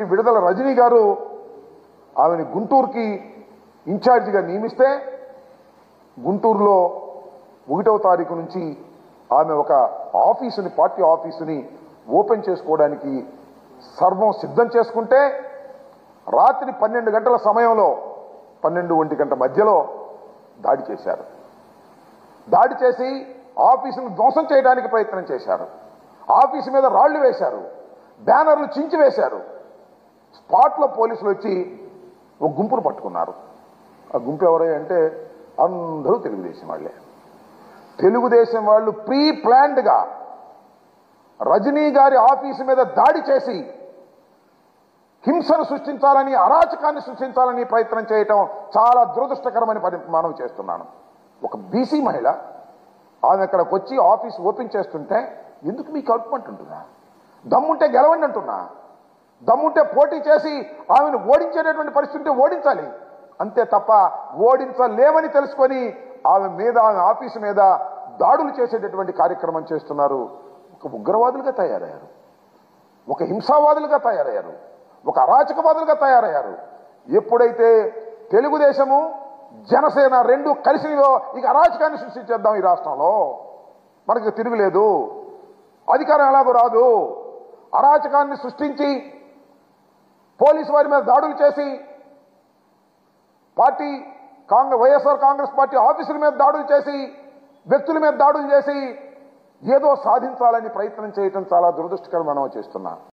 విడుదల రజనీ గారు ఆమెని గుంటూరుకి ఇన్ఛార్జిగా నియమిస్తే గుంటూరులో 1వ తారీఖు నుంచి ఆమె ఒక ఆఫీసుని పార్టీ ఆఫీసుని ఓపెన్ చేసుకోవడానికి సర్వం సిద్ధం చేసుకుంటే రాత్రి 12 గంటల సమయంలో 12 గంటల మధ్యలో దాడి చేశారు. దాడి చేసి ఆఫీసును ధ్వంసం చేయడానికి ప్రయత్నం చేశారు. ఆఫీసు మీద రాళ్లు వేశారు, బ్యానర్లు చించి వేశారు. స్పాట్లో పోలీసులు వచ్చి ఒక గుంపును పట్టుకున్నారు. ఆ గుంపు ఎవరై అంటే అందరూ తెలుగుదేశం వాళ్ళే. తెలుగుదేశం వాళ్ళు ప్రీ ప్లాన్డ్గా రజనీ గారి ఆఫీసు మీద దాడి చేసి హింసను సృష్టించాలని, అరాచకాన్ని సృష్టించాలని ప్రయత్నం చేయటం చాలా దురదృష్టకరమని మనవి చేస్తున్నాను. ఒక బీసీ మహిళ ఆమె అక్కడికి వచ్చి ఆఫీస్ ఓపెన్ చేస్తుంటే ఎందుకు మీకు కలుపుకుంటుంటున్నా? దమ్ముంటే గెలవండి అంటున్నా. దమ్ముంటే పోటీ చేసి ఆమెను ఓడించేటటువంటి పరిస్థితి ఓడించాలి, అంతే తప్ప ఓడించలేమని తెలుసుకొని ఆమె మీద, ఆమె ఆఫీసు మీద దాడులు చేసేటటువంటి కార్యక్రమం చేస్తున్నారు. ఒక ఉగ్రవాదులుగా తయారయ్యారు, ఒక హింసావాదులుగా తయారయ్యారు, ఒక అరాచకవాదులుగా తయారయ్యారు. ఎప్పుడైతే తెలుగుదేశము జనసేన రెండు కలిసినో ఇక అరాచకాన్ని సృష్టించేద్దాం ఈ రాష్ట్రంలో, మనకి తిరుగులేదు, అధికారం ఎలాగో రాదు, అరాచకాన్ని సృష్టించి పోలీసు వారి మీద దాడులు చేసి పార్టీ వైఎస్ఆర్ కాంగ్రెస్ పార్టీ ఆఫీసుల మీద దాడులు చేసి వ్యక్తుల మీద దాడులు చేసి ఏదో సాధించాలని ప్రయత్నం చేయటం చాలా దురదృష్టకరం మనం చేస్తున్నాం.